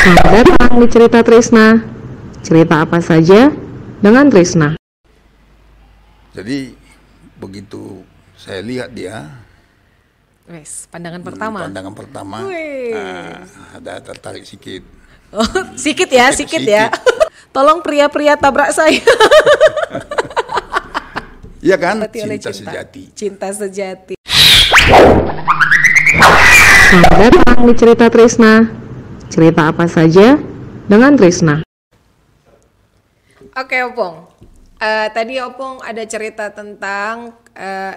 Selamat datang di Cerita Trisna. Cerita apa saja dengan Trisna. Jadi begitu saya lihat dia, Pandangan pertama. Ada tertarik sedikit. Oh, sikit ya. Tolong pria-pria tabrak saya. Iya kan? Cinta sejati. Selamat datang di Cerita Trisna. Cerita apa saja dengan Trisna. Oke, Opung. Tadi Opung ada cerita tentang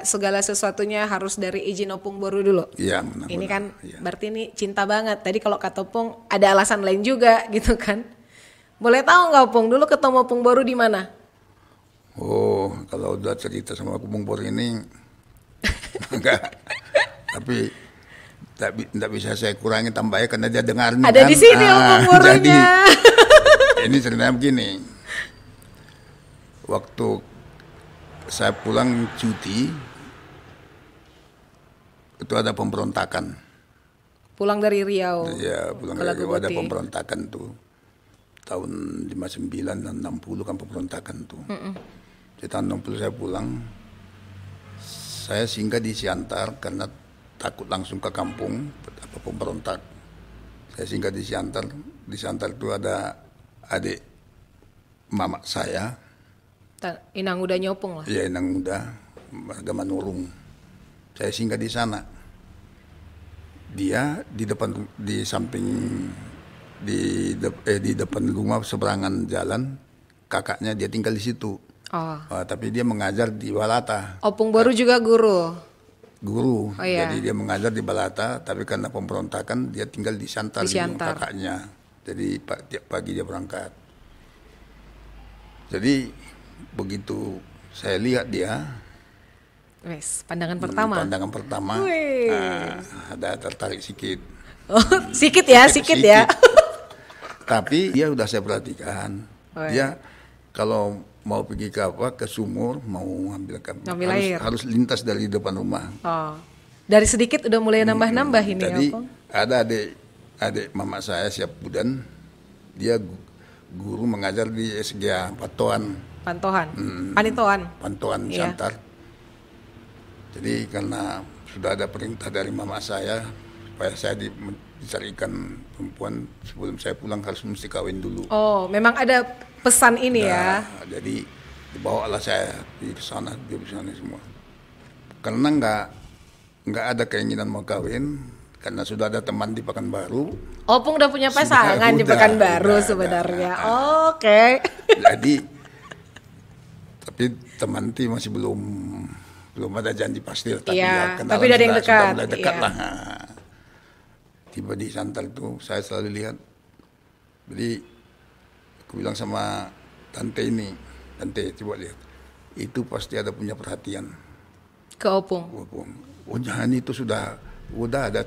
segala sesuatunya harus dari izin Opung baru dulu. Iya, benar. Ini kan ya. berarti ini cinta banget. Tadi kalau kata Opung ada alasan lain juga gitu kan. Boleh tahu nggak Opung dulu ketemu Opung baru di mana? Oh, kalau udah cerita sama Opung baru ini enggak. Tapi tidak bisa saya kurangi tambahnya karena dia dengar nih. Ada kan? di sini Opung barunya. Jadi ini ceritanya begini. Waktu saya pulang cuti, itu ada pemberontakan. Pulang dari Riau. Ya, pulang dari Riau ada pemberontakan tuh. Tahun 59 dan 60 kan pemberontakan tuh. Di tahun 60 saya pulang. Saya singgah di Siantar karena takut langsung ke kampung apa pemberontak. Saya singgah di Siantar. Di Siantar itu ada adik mama saya. Inang udah nyopong lah. Iya, Inang udah agama Nurung. Saya singgah di sana. Dia di depan rumah seberangan jalan, kakaknya dia tinggal di situ. Tapi dia mengajar di Balata. Opung baru juga guru. Oh, iya. Jadi dia mengajar di Balata, tapi karena pemberontakan dia tinggal di Siantar, di rumah kakaknya. Jadi tiap pagi dia berangkat. Jadi begitu saya lihat dia, pandangan pertama, ada tertarik sedikit. Oh, sikit ya. Tapi dia udah saya perhatikan. Dia kalau mau pergi ke sumur, mau ngambil air, harus lintas dari depan rumah. Oh, dari sedikit udah mulai nambah ini. Tadi ada adik mama saya Siap Budan, dia guru mengajar di SGA Pantoan Siantar. Jadi karena sudah ada perintah dari mama saya supaya saya dicarikan perempuan sebelum saya pulang harus mesti kawin dulu. Oh, memang ada pesan ini ya. Jadi dibawalah saya di sana semua. Karena nggak ada keinginan mau kawin karena sudah ada teman di Pekanbaru. Opung udah punya pasangan di Pekanbaru sebenarnya. Oke. Jadi tapi teman itu masih belum ada janji pasti. Tapi dari yang dekat. Sudah mulai dekat lah. Tiba di Santal itu saya selalu lihat. Jadi aku bilang sama tante coba lihat. Itu pasti ada punya perhatian. Ke Opung. Oh, jangan itu sudah ada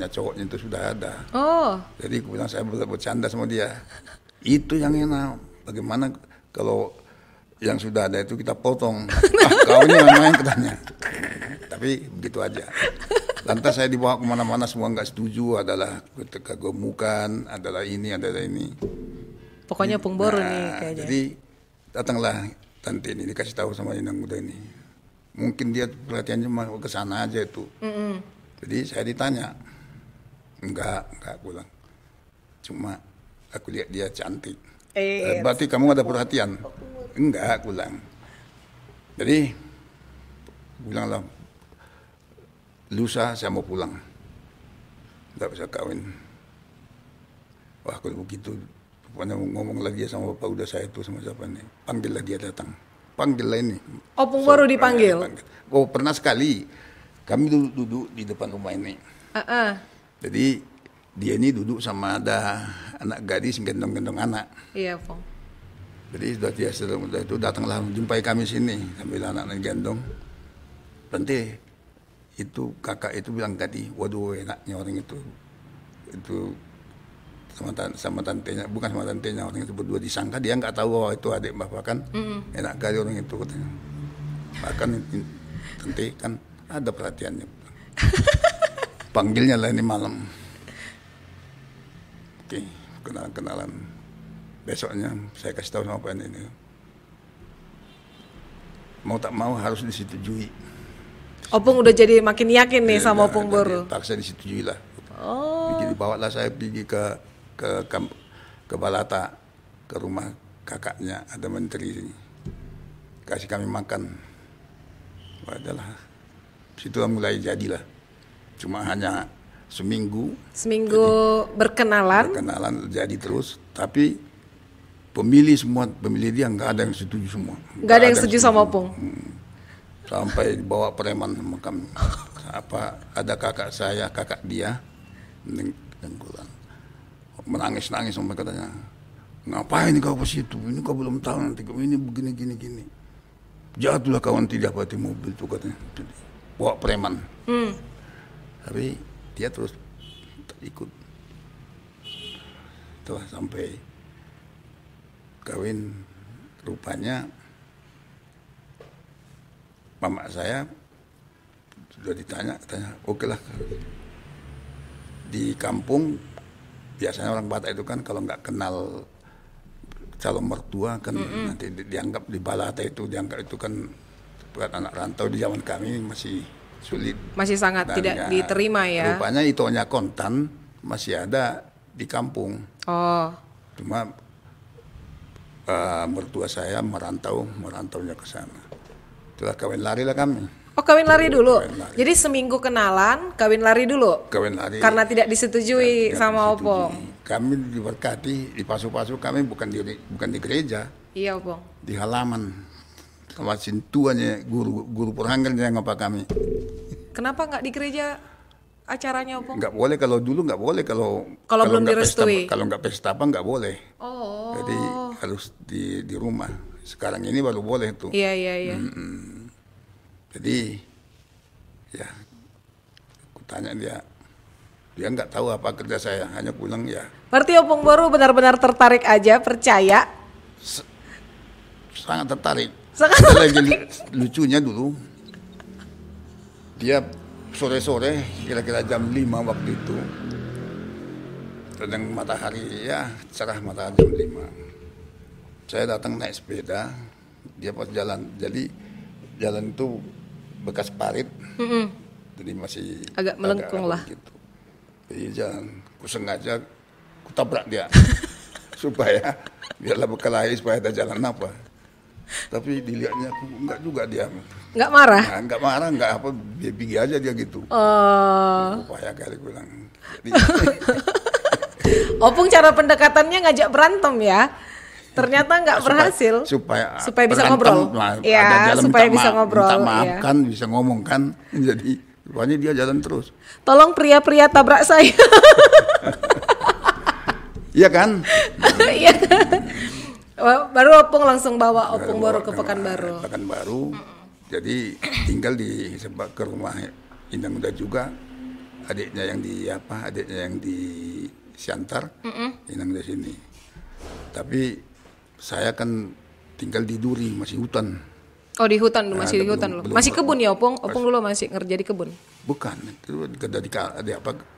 cowoknya itu sudah ada. Oh. Jadi aku bilang saya bercanda sama dia. Itu yang enak. Bagaimana kalau yang sudah ada itu kita potong. Kau ini main katanya. Tapi begitu aja. Lantas saya dibawa kemana-mana semua nggak setuju, adalah kegemukan, adalah ini. Pokoknya Opung baru nih kayaknya. Jadi datanglah tante ini dikasih tahu sama Inang muda ini. Mungkin dia perhatiannya mau ke sana aja itu. Jadi saya ditanya, enggak pulang. Cuma aku lihat dia cantik. Berarti kamu ada perhatian? Enggak, pulang. Jadi bilanglah, lusa saya mau pulang, nggak bisa kawin. Wah, kalau begitu, pokoknya ngomong lagi sama bapak udah saya itu sama siapa nih, panggillah dia datang, panggillah ini. Opung baru dipanggil. Oh, pernah sekali kami duduk di depan rumah ini. Jadi dia ini duduk sama ada anak gadis gendong-gendong anak. Iya, Opung. Jadi sudah itu datanglah jumpai kami sini sambil anak-anak gendong. Nanti itu kakak itu bilang tadi, waduh enaknya orang itu sama tantenya, bukan sama tantenya, orang itu berdua disangka, dia nggak tahu bahwa itu adik bapak kan. Enak kali orang itu katanya. Bahkan tante kan ada perhatiannya. Panggilnya lah ini malam. Oke, kenalan-kenalan. Besoknya saya kasih tahu sama PN ini. Mau tak mau harus disetujui. Opung udah jadi makin yakin nih sama Opung Boru. Paksa disetujui lah. Oh. Jadi bawalah saya pergi ke Balata, ke rumah kakaknya, ada menteri. Kasih kami makan. Adalah situlah mulai jadilah. Cuma hanya seminggu berkenalan jadi terus, tapi pemilih dia nggak ada yang setuju semua. Nggak ada yang setuju sama Opung. Sampai bawa preman sama kami. Ada kakak dia menangis sampai katanya, ngapain kau ke situ? Ini kau belum tahu nanti ini begini gini. Jatuhlah kawan tidak pati mobil tuh katanya. Bawa preman. Tapi dia terus ikut. Setelah sampai kawin, rupanya mama saya sudah katanya, oke lah. Di kampung biasanya orang Batak itu kan kalau nggak kenal calon mertua kan nanti dianggap di Balata itu dianggap itu kan buat anak rantau. Di zaman kami masih sulit, masih sangat tidak diterima ya. Rupanya itonya kontan masih ada di kampung. Cuma mertua saya merantaunya ke sana. Itulah kawin lari lah kami. Kawin lari dulu. Jadi seminggu kenalan, kawin lari dulu. Kawin lari. Karena tidak disetujui sama Opung. Kami diberkati, di pasu-pasu kami bukan di gereja. Iya, Opung. Di halaman. Sama sintuannya guru perhanggannya yang ngapa kami. Kenapa nggak di gereja acaranya, Opung? Nggak boleh kalau dulu, nggak boleh kalau belum direstui. Kalau nggak pesta apa nggak boleh. Jadi harus di rumah. Sekarang ini baru boleh tuh. Iya. Jadi ya aku tanya dia nggak tahu apa kerja saya, hanya pulang ya. Berarti Opung Boru benar-benar tertarik aja, percaya? Sangat tertarik. Sangat. Lucunya dulu dia sore-sore kira-kira jam 5 waktu itu sedang matahari ya cerah, matahari jam 5. Saya datang naik sepeda, dia pas jalan. Jadi jalan itu bekas parit, jadi masih agak melengkung lah. Gitu. Jadi jalan, aku sengaja aku tabrak dia supaya biarlah berkelahi supaya ada jalan apa. Tapi dilihatnya aku enggak juga dia. Enggak marah? Nah, enggak marah, enggak apa, dia pergi aja dia gitu. Upaya kali bilang. Opung cara pendekatannya ngajak berantem ya. Ternyata nggak berhasil. Supaya bisa ngobrol. Ya, supaya bisa ngobrol. Minta maaf kan, bisa ngomong kan. Jadi pokoknya dia jalan terus. Tolong pria-pria tabrak saya. Iya kan? Iya. Baru Opung langsung bawa Opung Boru ke Pekanbaru. Pekanbaru. Jadi tinggal ke rumah Inang Muda juga. Adiknya yang di Siantar, Inang di sini. Tapi saya kan tinggal di Duri, masih hutan. Di hutan, masih di hutan loh. Masih kebun ya Opung? Opung dulu masih kerja di kebun? Bukan, itu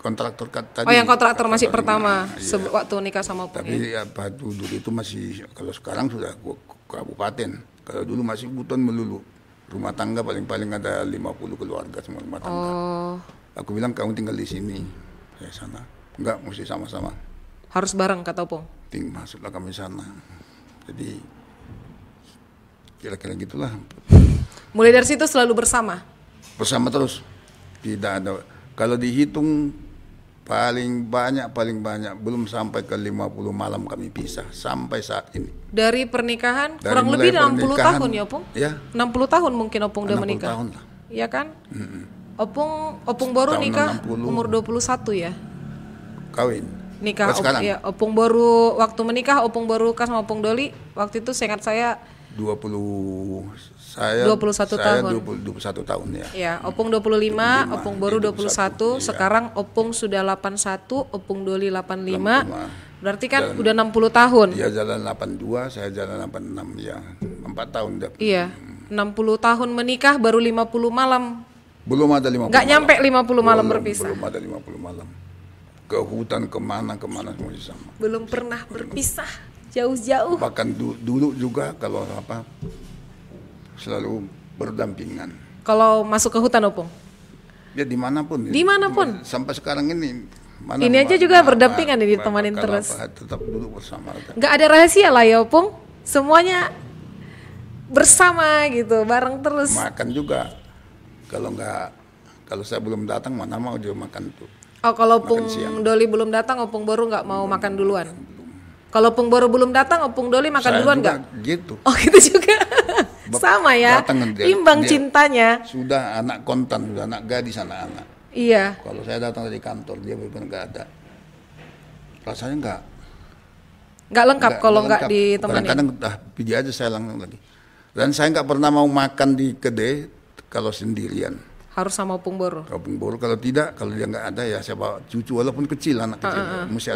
kontraktor tadi. Yang kontraktor masih pertama, waktu nikah sama Opung. Tapi Duri itu masih, kalau sekarang sudah kabupaten. Kalau dulu masih hutan melulu. Rumah tangga paling-paling ada 50 keluarga semua rumah tangga. Aku bilang kamu tinggal di sini, saya sana. Enggak, mesti sama-sama. Harus bareng kata Opung? Masuklah kami sana. Jadi kira-kira gitulah. Mulai dari situ selalu bersama? Bersama terus. Tidak ada. Kalau dihitung paling banyak belum sampai ke 50 malam kami pisah sampai saat ini. Dari pernikahan kurang lebih 60 tahun ya Opung? Ya. 60 tahun mungkin Opung udah menikah. 60 tahun lah. Iya kan? Opung Boru nikah 60. Umur 21 ya? Kawin. Nikah Opung Boru waktu menikah, Opung Boru sama Opung Doli waktu itu seingat saya 21 tahun. 21 tahun ya. Ya, Opung 25, Opung Boru 21, sekarang Opung sudah 81, Opung Doli 85. Berarti kan udah 60 tahun. Dia jalan 82, saya jalan 86 ya. 4 tahun dah. Iya. 60 tahun menikah baru 50 malam. Belum ada 50. Enggak nyampe 50 malam berpisah. Belum ada 50 malam. ke hutan kemana semua sama. Belum pernah berpisah jauh-jauh. Bahkan dulu juga kalau selalu berdampingan. Kalau masuk ke hutan Opung? Ya dimanapun. Dimanapun. Sampai sekarang ini. Ini aja juga berdampingan ini ditemanin terus. Tetap duduk bersama. Nggak ada rahasia lah ya Opung. Semuanya bersama gitu, bareng terus. Makan juga. Kalau saya belum datang mana mau dia makan tuh. Oh kalau Opung Doli belum datang, Opung Boru nggak mau makan duluan? Kalau Opung Boru belum datang, Opung Doli makan duluan nggak? Gitu. Oh gitu juga. Sama ya, imbang cintanya. Sudah anak kontan, sudah anak gadis, anak-anak. Iya. Kalau saya datang dari kantor, dia benar nggak ada. Rasanya nggak lengkap kalau nggak ditemani. Kadang-kadang pergi aja saya langsung lagi. Dan saya nggak pernah mau makan di kedai kalau sendirian. Harus sama Opung Boru. Opung Boru kalau tidak, kalau dia nggak ada ya saya bawa cucu walaupun kecil, anak kecil. Mesti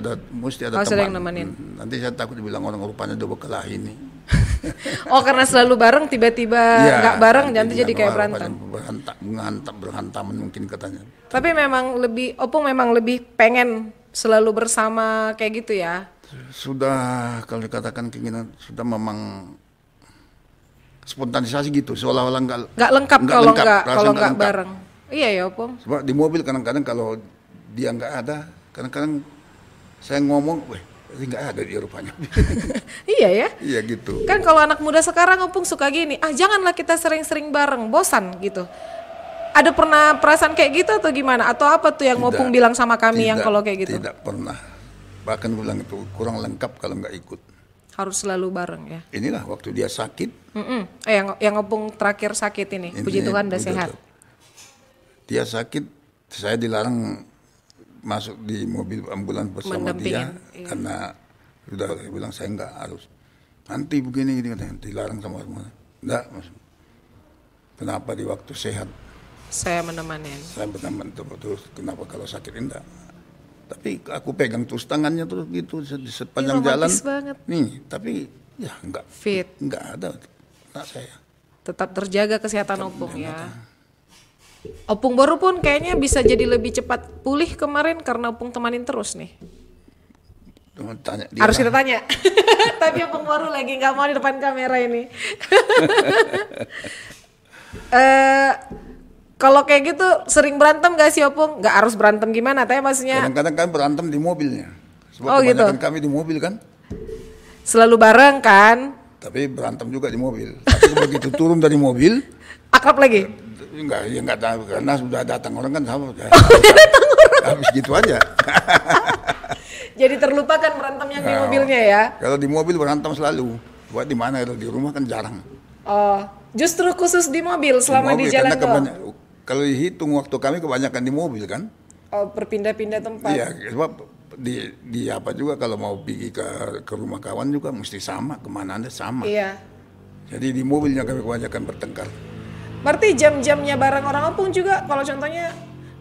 ada teman. Yang nemenin. Nanti saya takut dibilang orang rupanya udah berkelahi ini. Oh karena selalu bareng tiba-tiba nggak bareng nanti jadi kayak berantem. Berhantaman mungkin katanya. Tapi memang Opung memang lebih pengen selalu bersama kayak gitu ya. Sudah kalau dikatakan keinginan sudah memang spontanisasi gitu, seolah-olah nggak lengkap kalau nggak bareng. Iya ya Opung. Sebab di mobil kadang-kadang kalau dia nggak ada, kadang-kadang saya ngomong, ini nggak ada dia rupanya. Iya ya. Iya gitu. Kan kalau anak muda sekarang Opung suka gini, janganlah kita sering-sering bareng, bosan gitu. Ada pernah perasaan kayak gitu atau gimana? Atau apa tuh yang Opung bilang sama kami yang kalau kayak gitu? Tidak pernah. Bahkan bilang itu kurang lengkap kalau nggak ikut. Harus selalu bareng ya. Inilah waktu dia sakit. Yang Opung terakhir sakit ini. Puji Tuhan udah sehat. Dia sakit, saya dilarang masuk di mobil ambulans bersama dia karena sudah bilang saya nggak harus. Nanti begini katanya, dilarang sama semua. Enggak, kenapa di waktu sehat? Saya menemani. Saya menemani terus. Kenapa kalau sakit enggak? Tapi aku pegang terus tangannya terus gitu sepanjang jalan. Banget. Nih, tapi ya enggak fit. Enggak ada tak saya. Tetap terjaga kesehatan Opung ya. Opung Boru pun kayaknya bisa jadi lebih cepat pulih kemarin karena Opung temanin terus nih. Harus kita tanya. Tapi Opung Boru lagi nggak mau di depan kamera ini. Kalau kayak gitu sering berantem gak sih Opung? Gak harus berantem gimana, tapi maksudnya kadang-kadang kan berantem di mobilnya. Sebab gitu. kebanyakan kami di mobil kan. Selalu bareng kan? Tapi berantem juga di mobil. Tapi begitu turun dari mobil akrab lagi? Enggak tahu karena sudah datang orang kan sama. Habis gitu aja. Jadi terlupakan berantemnya di mobilnya ya? Kalau di mobil berantem selalu. Buat di mana, kalau di rumah kan jarang. Oh, justru khusus di mobil selama di jalan doang? Kalau dihitung waktu kami kebanyakan di mobil kan. Oh, berpindah-pindah tempat. Iya, sebab di apa juga kalau mau pergi ke rumah kawan juga mesti sama, kemana anda sama. Iya. Jadi di mobilnya kami kebanyakan bertengkar. Berarti jam-jamnya bareng orang Opung juga, kalau contohnya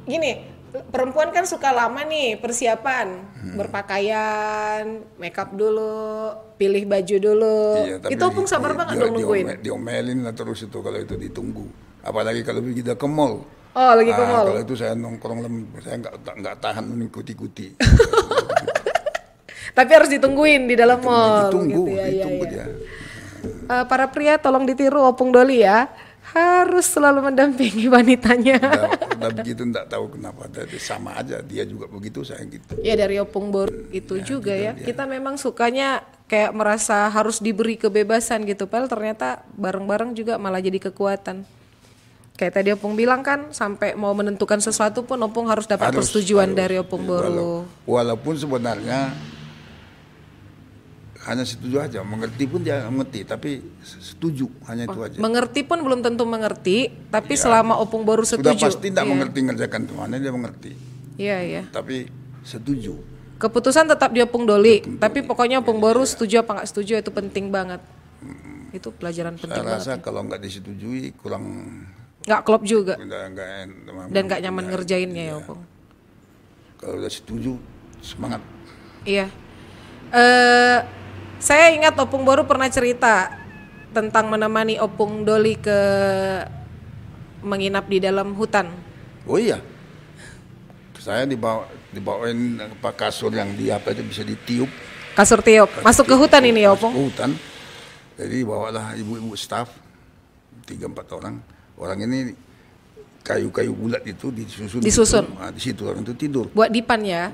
gini, perempuan kan suka lama nih persiapan, berpakaian, makeup dulu, pilih baju dulu. Iya, itu Opung sabar banget dong nungguin. Diomelin lah terus itu kalau itu ditunggu. Apalagi kalau kita ke mall. Oh, lagi ke mall. Kalau itu saya nongkrong, saya nggak tahan mengikuti-ikuti. Tapi harus ditungguin di dalam mall. Ditunggu ya. dia. Para pria tolong ditiru Opung Doli ya. Harus selalu mendampingi wanitanya. Udah begitu enggak tahu kenapa, sama aja dia juga begitu, saya gitu. Ya dari Opung Boru itu juga gitu ya. Kita memang sukanya kayak merasa harus diberi kebebasan gitu, padahal ternyata bareng-bareng juga malah jadi kekuatan. Kayak tadi Opung bilang kan, sampai mau menentukan sesuatu pun Opung harus dapat persetujuan dari Opung Boru. Walaupun sebenarnya hanya setuju aja, mengerti pun dia mengerti, tapi setuju hanya itu aja. Mengerti pun belum tentu mengerti, tapi selama Opung Boru setuju. Sudah pasti tidak mengerti ngerjakan temannya, dia mengerti. Iya. Tapi setuju. Keputusan tetap di Opung Doli, tapi pokoknya Opung Boru setuju apa nggak setuju itu penting banget. Itu pelajaran penting banget. Saya rasa kalau nggak disetujui kurang. Nggak klop juga. Dan nggak nyaman ngerjainnya ya Opung. Kalau udah setuju, semangat. Iya. Saya ingat Opung Boru pernah cerita tentang menemani Opung Doli menginap di dalam hutan. Oh iya. Saya dibawain kasur yang itu bisa ditiup. Kasur tiup. Masuk ke hutan ini ya, Opung? Masuk ke hutan. Jadi bawalah ibu-ibu staff 3-4 orang. Orang ini kayu-kayu bulat itu disusun. Nah, di situ orang itu tidur. Buat dipan ya?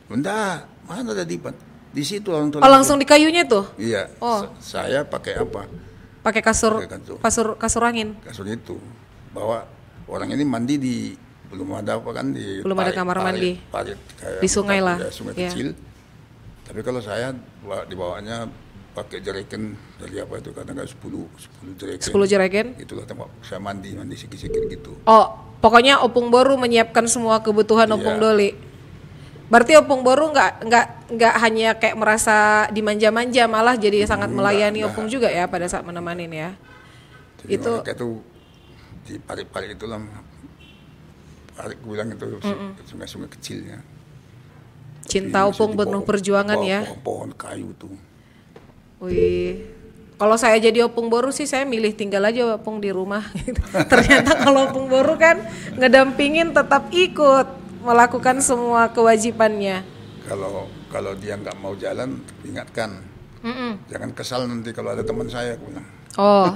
Enggak, mana ada dipan? Di situ orang itu. Oh, langsung di kayunya tuh? Iya. Oh. Saya pakai apa? Pakai kasur angin. Kasur itu. Bawa orang ini mandi belum ada kamar mandi. Parit, di sungai lah. Sungai kecil. Tapi kalau saya dibawanya pakai jerigen dari apa itu kadang 10 jerigen. 10 jerigen? Itulah tempat saya mandi sikit-sikit gitu. Oh, pokoknya Opung Boru menyiapkan semua kebutuhan Opung Doli. Berarti Opung Boru nggak hanya kayak merasa dimanja-manja, malah jadi sangat melayani Opung juga ya pada saat menemanin ya. Jadi itu di parit-parit itu lah. Parit bilang itu sungai-sungai kecilnya. Cinta Opung penuh perjuangan ya. Pohon kayu tuh. Wih, kalau saya jadi Opung Boru sih saya milih tinggal aja Opung di rumah. Ternyata kalau Opung Boru kan ngedampingin tetap ikut melakukan semua kewajibannya. Kalau dia nggak mau jalan, ingatkan, jangan kesal nanti kalau ada teman saya, aku bilang. Oh,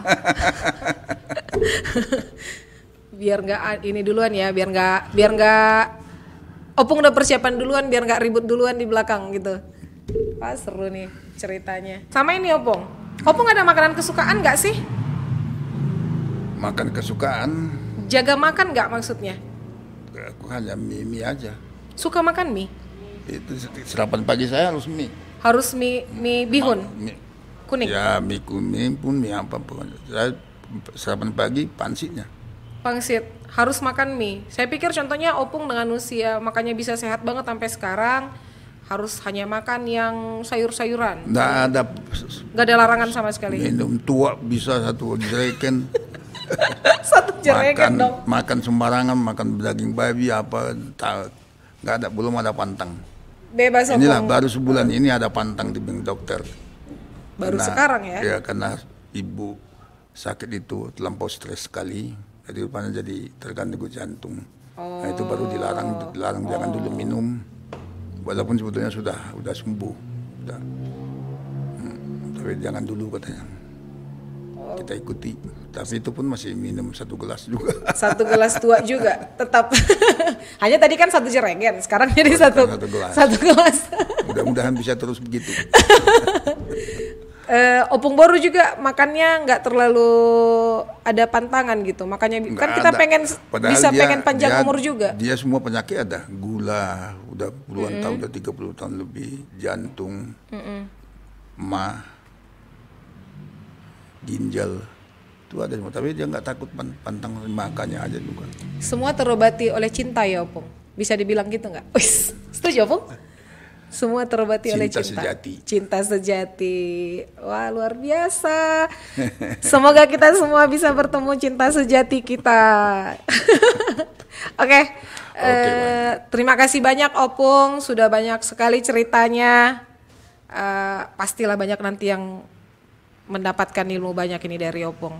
biar nggak ini duluan ya, biar nggak Opung udah persiapan duluan, biar nggak ribut duluan di belakang gitu. Wah, seru nih ceritanya. Sama ini Opung ada makanan kesukaan nggak sih? Makan kesukaan? Jaga makan nggak maksudnya? Aku hanya mie aja. Suka makan mie? Itu sarapan pagi saya harus mie. Harus mie bihun? Mie kuning? Ya mie kuning pun mie apa pun. Saya sarapan pagi pangsitnya. Pangsit, harus makan mie. Saya pikir contohnya Opung dengan usia makanya bisa sehat banget sampai sekarang harus hanya makan yang sayur-sayuran. Nggak ada larangan sama sekali. Minum tua bisa 1 jerigen. 1 jerigen dong. Makan sembarangan, makan daging babi apa, nggak ada, belum ada pantang. Bebas Opung. Inilah baru sebulan ini ada pantang di dokter. Baru sekarang ya? Ya karena ibu sakit itu terlampau stres sekali, jadi rupanya jadi terganggu jantung. Nah itu baru dilarang jangan dulu minum, walaupun sebetulnya sudah sembuh, tapi jangan dulu katanya. Kita ikuti, tapi itu pun masih minum 1 gelas juga. 1 gelas tua juga, tetap. Hanya tadi kan 1 jerigen, sekarang jadi 1 gelas. Mudah-mudahan bisa terus begitu. Opung Boru juga makannya nggak terlalu ada pantangan gitu, makanya kan kita pengen panjang umur juga. Dia semua penyakit ada, gula, udah puluhan tahun, udah 30 tahun lebih, jantung, ginjal itu ada semua, tapi dia nggak takut pantang makannya aja juga. Semua terobati oleh cinta ya Opung, bisa dibilang gitu nggak? Setuju Opung? Semua terobati oleh cinta sejati. Wah, luar biasa. Semoga kita semua bisa bertemu cinta sejati kita. Oke. Terima kasih banyak Opung, sudah banyak sekali ceritanya. Pastilah banyak nanti yang mendapatkan ilmu banyak ini dari Opung.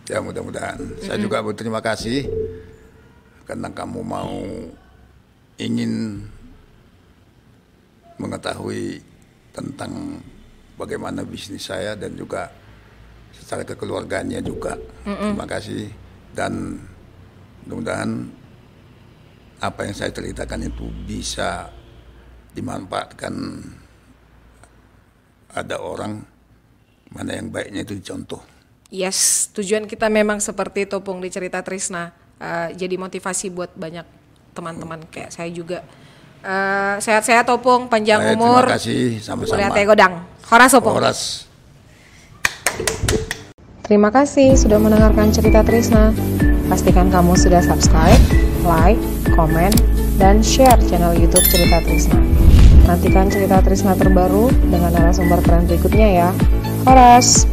Ya mudah-mudahan. Saya juga berterima kasih karena kamu ingin mengetahui tentang bagaimana bisnis saya dan juga secara kekeluarganya juga. Terima kasih, dan mudah-mudahan apa yang saya ceritakan itu bisa dimanfaatkan, ada orang mana yang baiknya itu dicontoh. Yes, tujuan kita memang seperti itu Pung di Cerita Trisna, jadi motivasi buat banyak teman-teman kayak saya juga. Sehat-sehat Opung, panjang umur. Terima kasih, sama-sama. Lihat godang. Horas Opung. Horas. Terima kasih sudah mendengarkan Cerita Trisna. Pastikan kamu sudah subscribe, like, komen, dan share channel YouTube Cerita Trisna. Nantikan Cerita Trisna terbaru dengan narasumber keren berikutnya ya. Horas.